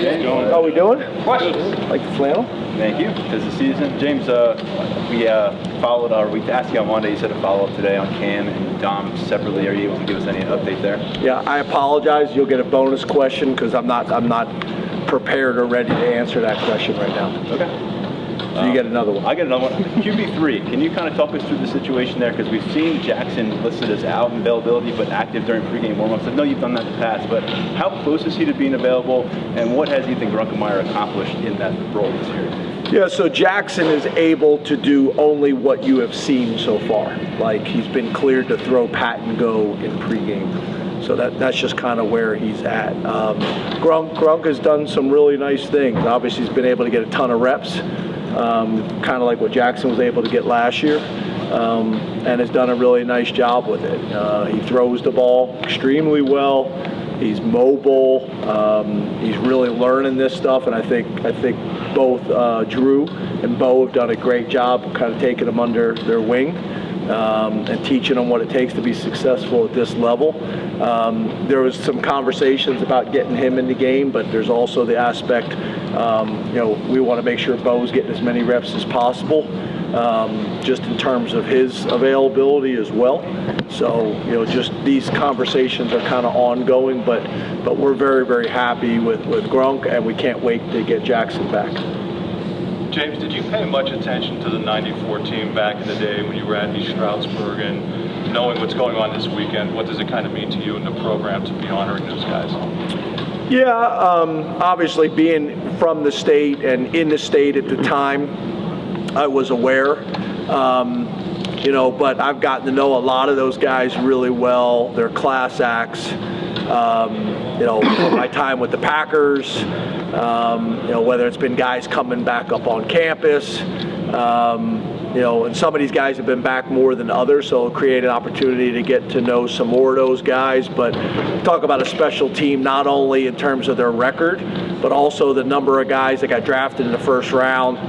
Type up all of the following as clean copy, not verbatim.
are you? How we doing? Questions? Like the flannel? Thank you. Tis the season. James, we followed, or we asked you on Monday, you said a follow-up today on Cam and Dom separately. Are you able to give us any update there? Yeah, I apologize. You'll get a bonus question because I'm not prepared or ready to answer that question right now. Okay. So you get another one. I get another one. QB3, can you kind of talk us through the situation there? Because we've seen Jaxon listed as out in availability but active during pregame warm-ups. I know you've done that in the past, but how close is he to being available, and what has Ethan Grunkemeyer accomplished in that role this year? Yeah, so Jaxon is able to do only what you have seen so far. Like, he's been cleared to throw pat and go in pregame. So that's just kind of where he's at. Grunk has done some really nice things. Obviously, he's been able to get a ton of reps. Kind of like what Jaxon was able to get last year, and has done a really nice job with it. He throws the ball extremely well. He's mobile. He's really learning this stuff, and I think both Drew and Bo have done a great job kind of taking him under their wing and teaching them what it takes to be successful at this level. There was some conversations about getting him in the game, but there's also the aspect, we want to make sure Bo's getting as many reps as possible, just in terms of his availability as well. So, just these conversations are kind of ongoing, but we're very, very happy with Grunk, and we can't wait to get Jaxon back. James, did you pay much attention to the '94 team back in the day when you were at East Stroudsburg, and knowing what's going on this weekend, what does it kind of mean to you and the program to be honoring those guys? Yeah, obviously being from the state and in the state at the time, I was aware, but I've gotten to know a lot of those guys really well. They're class acts. My time with the Packers, whether it's been guys coming back up on campus, and some of these guys have been back more than others, so it'll create an opportunity to get to know some more of those guys. But talk about a special team, not only in terms of their record, but also the number of guys that got drafted in the first round,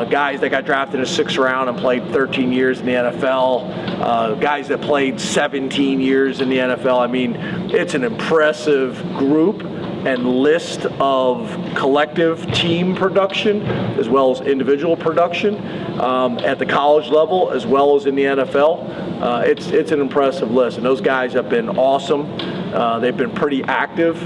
guys that got drafted in the sixth round and played 13 years in the NFL, guys that played 17 years in the NFL. I mean, it's an impressive group and list of collective team production as well as individual production at the college level as well as in the NFL. It's an impressive list, and those guys have been awesome. They've been pretty active,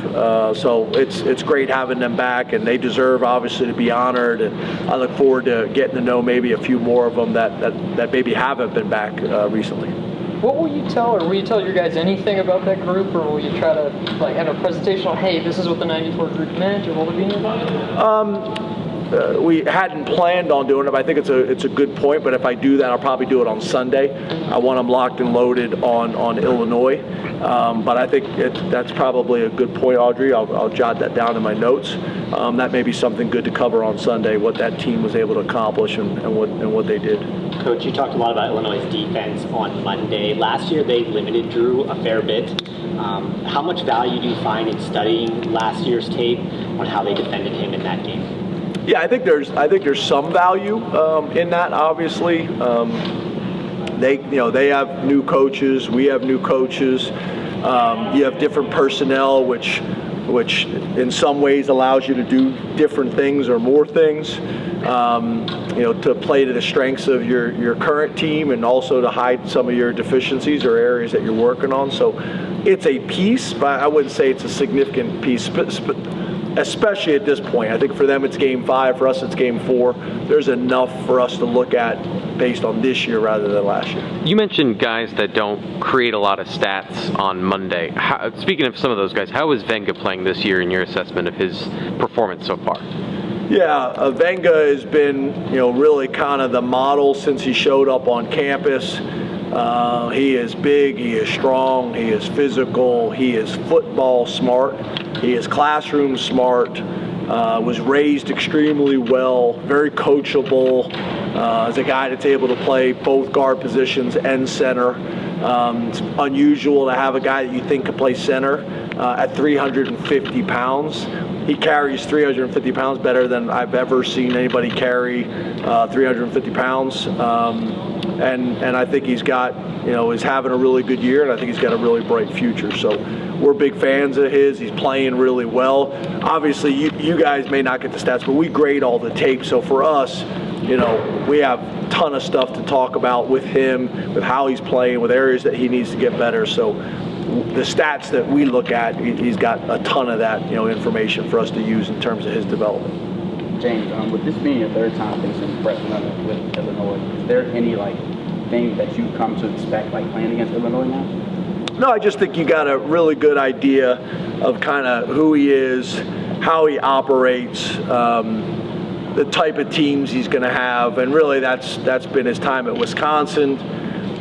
so it's great having them back, and they deserve obviously to be honored, and I look forward to getting to know maybe a few more of them that maybe haven't been back recently. What will you tell, or will you tell your guys anything about that group, or will you try to have a presentation on, hey, this is what the '94 group meant, or what would be involved? We hadn't planned on doing it, but I think it's a good point. But if I do that, I'll probably do it on Sunday. I want them locked and loaded on Illinois. But I think that's probably a good point, Audrey. I'll jot that down in my notes. That may be something good to cover on Sunday, what that team was able to accomplish and what they did. Coach, you talked a lot about Illinois' defense on Monday. Last year, they limited Drew a fair bit. How much value do you find in studying last year's tape on how they defended him in that game? Yeah, I think there's some value in that. Obviously, they have new coaches. We have new coaches. You have different personnel, which in some ways allows you to do different things or more things. To play to the strengths of your current team and also to hide some of your deficiencies or areas that you're working on. So it's a piece, but I wouldn't say it's a significant piece, especially at this point. I think for them it's game 5, for us it's game 4. There's enough for us to look at based on this year rather than last year. You mentioned guys that don't create a lot of stats on Monday. Speaking of some of those guys, how is Venga playing this year in your assessment of his performance so far? Yeah, Venga has been, really kind of the model since he showed up on campus. He is big, he is strong, he is physical, he is football smart, he is classroom smart, was raised extremely well, very coachable, as a guy that's able to play both guard positions and center. It's unusual to have a guy that you think could play center at 350 pounds. He carries 350 pounds better than I've ever seen anybody carry 350 pounds. And I think he's got, is having a really good year, and I think he's got a really bright future. So we're big fans of his. He's playing really well. Obviously, you guys may not get the stats, but we grade all the tape. So for us, we have a ton of stuff to talk about with him, with how he's playing, with areas that he needs to get better. So the stats that we look at, he's got a ton of that, information for us to use in terms of his development. James, with this being your third time facing Brett with Illinois, is there any thing that you've come to expect playing against Illinois now? No, I just think you got a really good idea of kind of who he is, how he operates, the type of teams he's going to have, and really that's been his time at Wisconsin.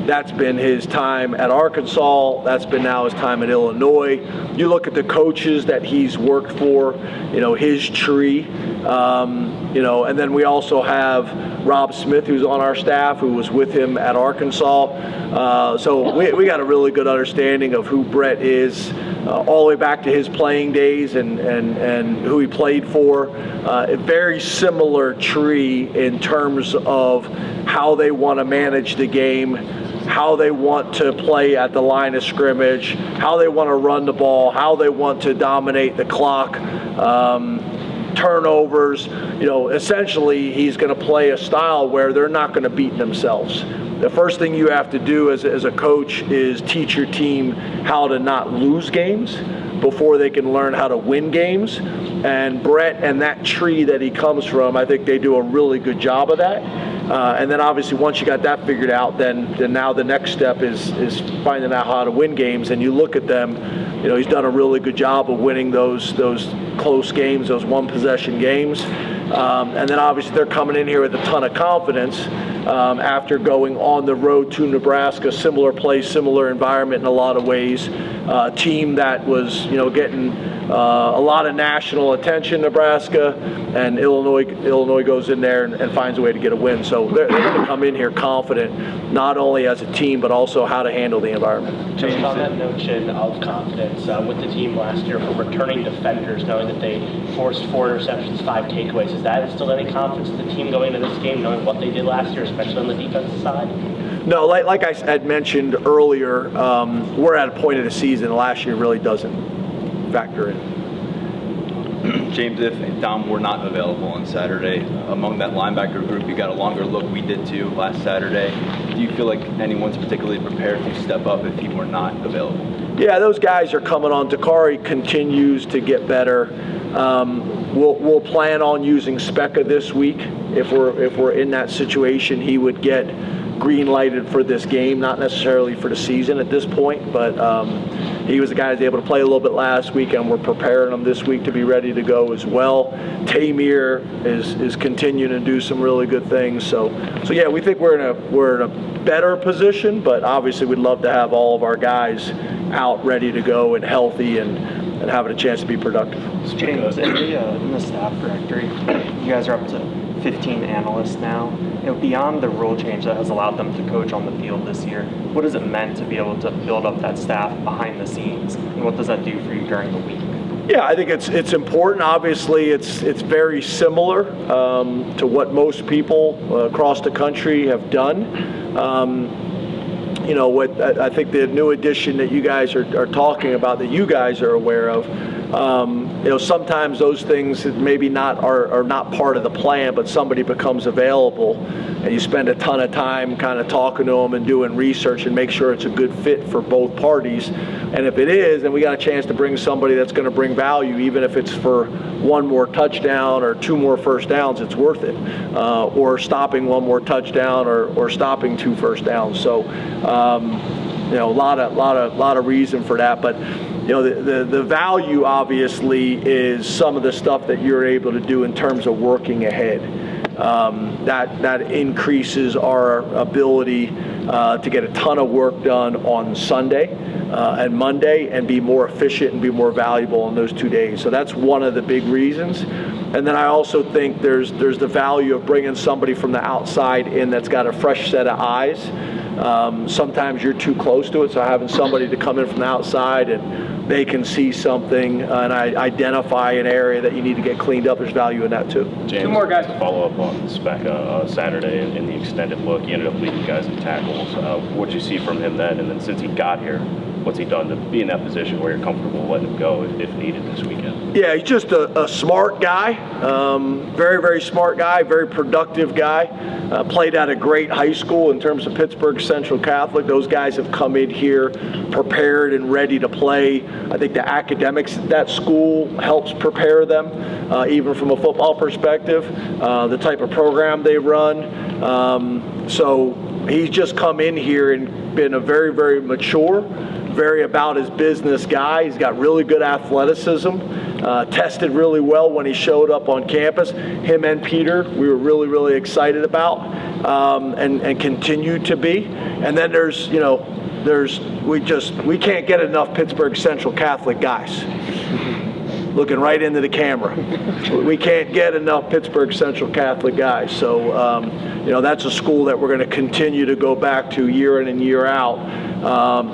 That's been his time at Arkansas. That's been now his time at Illinois. You look at the coaches that he's worked for, his tree, and then we also have Rob Smith, who's on our staff, who was with him at Arkansas. So we got a really good understanding of who Brett is, all the way back to his playing days and who he played for. A very similar tree in terms of how they want to manage the game, how they want to play at the line of scrimmage, how they want to run the ball, how they want to dominate the clock, turnovers. Essentially he's going to play a style where they're not going to beat themselves. The first thing you have to do as a coach is teach your team how to not lose games before they can learn how to win games. And Brett and that tree that he comes from, I think they do a really good job of that. And then obviously once you got that figured out, then now the next step is finding out how to win games. And you look at them, he's done a really good job of winning those close games, those one-possession games. And then obviously they're coming in here with a ton of confidence after going on the road to Nebraska, similar place, similar environment in a lot of ways. A team that was, getting a lot of national attention, Nebraska, and Illinois goes in there and finds a way to get a win. So they're going to come in here confident, not only as a team, but also how to handle the environment. Just on that notion of confidence, with the team last year for returning defenders, knowing that they forced 4 interceptions, 5 takeaways, is that instilled any confidence in the team going into this game, knowing what they did last year, especially on the defensive side? No, like I had mentioned earlier, we're at a point of the season last year really doesn't factor in. James, if Dom were not available on Saturday, among that linebacker group, you got a longer look. We did too last Saturday. Do you feel like anyone's particularly prepared to step up if he were not available? Yeah, those guys are coming on. Dakari continues to get better. We'll plan on using Speca this week. If we're in that situation, he would get green lighted for this game, not necessarily for the season at this point, but he was the guy who was able to play a little bit last week, and we're preparing him this week to be ready to go as well. Tamir is continuing to do some really good things. So yeah, we think we're in a better position, but obviously we'd love to have all of our guys out ready to go and healthy and having a chance to be productive. James, in the staff directory, you guys are up to 15 analysts now. Beyond the rule change that has allowed them to coach on the field this year, what has it meant to be able to build up that staff behind the scenes, and what does that do for you during the week? Yeah, I think it's important. Obviously, it's very similar to what most people across the country have done. What I think the new addition that you guys are talking about, that you guys are aware of, sometimes those things that maybe are not part of the plan, but somebody becomes available, and you spend a ton of time kind of talking to them and doing research and make sure it's a good fit for both parties. And if it is, then we got a chance to bring somebody that's going to bring value, even if it's for 1 more touchdown or 2 more first downs, it's worth it. Or stopping 1 more touchdown or stopping 2 first downs. So, a lot of reason for that, but. The value obviously is some of the stuff that you're able to do in terms of working ahead. That increases our ability to get a ton of work done on Sunday and Monday and be more efficient and be more valuable on those 2 days. So that's one of the big reasons. And then I also think there's the value of bringing somebody from the outside in that's got a fresh set of eyes. Sometimes you're too close to it, so having somebody to come in from the outside and they can see something and identify an area that you need to get cleaned up, there's value in that too. James, 2 more guys to follow up on Speca Saturday in the extended look. He ended up leading guys in tackles. What did you see from him then? And then since he got here, what's he done to be in that position where you're comfortable letting him go if needed this weekend? Yeah, he's just a smart guy, very, very smart guy, very productive guy. Played at a great high school in terms of Pittsburgh Central Catholic. Those guys have come in here prepared and ready to play. I think the academics at that school helps prepare them, even from a football perspective, the type of program they run. So he's just come in here and been a very, very mature, very about his business guy. He's got really good athleticism. Tested really well when he showed up on campus. Him and Peter, we were really, really excited about, and continue to be. And then we can't get enough Pittsburgh Central Catholic guys. Looking right into the camera. We can't get enough Pittsburgh Central Catholic guys. So, that's a school that we're going to continue to go back to year in and year out.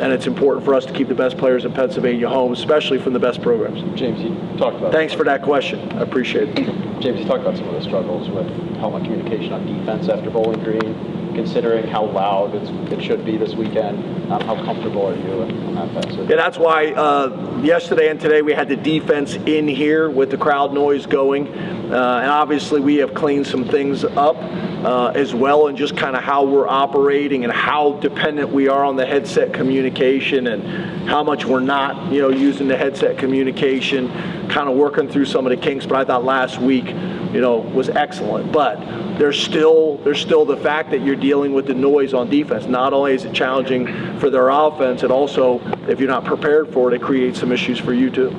And it's important for us to keep the best players in Pennsylvania home, especially from the best programs. James, you talked about... Thanks for that question. I appreciate it. James, you talked about some of the struggles with helmet communication on defense after Bowling Green. Considering how loud it should be this weekend, how comfortable are you in that facet? Yeah, that's why yesterday and today we had the defense in here with the crowd noise going. And obviously we have cleaned some things up as well, and just kind of how we're operating and how dependent we are on the headset communication and how much we're not, using the headset communication, kind of working through some of the kinks. But I thought last week, was excellent. But there's still the fact that you're dealing with the noise on defense. Not only is it challenging for their offense, it also, if you're not prepared for it, it creates some issues for you too.